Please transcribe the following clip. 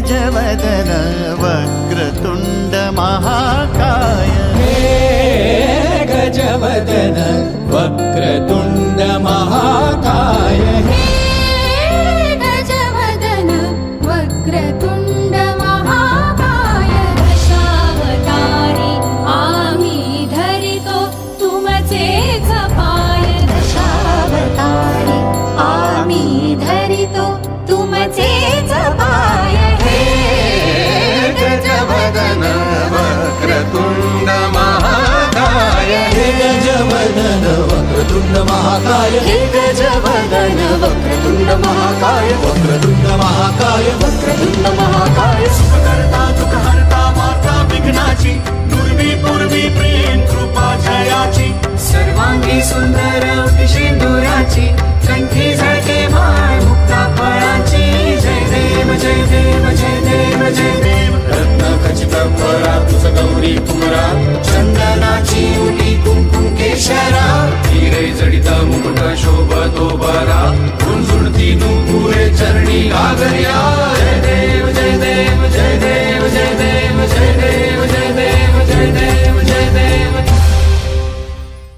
गजवदन वक्रतुंड महाकाय हे गजवदन वक्रतुंड महाकाय हे गजवदन वक्रतुंड महाकाय दशावतारी आम्ही धरितो तुमचेच पाय दशावतारी आम्ही धरितो तुमचेच पाय हे गजवदन वक्रतुंड महाकाय हे गजवदन वक्रतुंड महाकाय हे गजवदन वक्रतुंड महाकाय वक्रतुंड महाकाय वक्रतुंड महाकाय सुखकर्ता दुःखहर्ता माता विघ्नाची दुर्वी पूर्वी प्रेम कृपा जयाची सर्वांगी सुंदर सिंदुराची कंठी झळके माळ मुक्ता फळाची जय देव जय देव जय देव जय देव रत्न खचित परा तुझ गौरी कुमरा चंदनाची उटी कुंकुम केशरा हिरे जडित मुकुट शोभतो बरा गुंजुळती नुपुरे चरणी घागर्या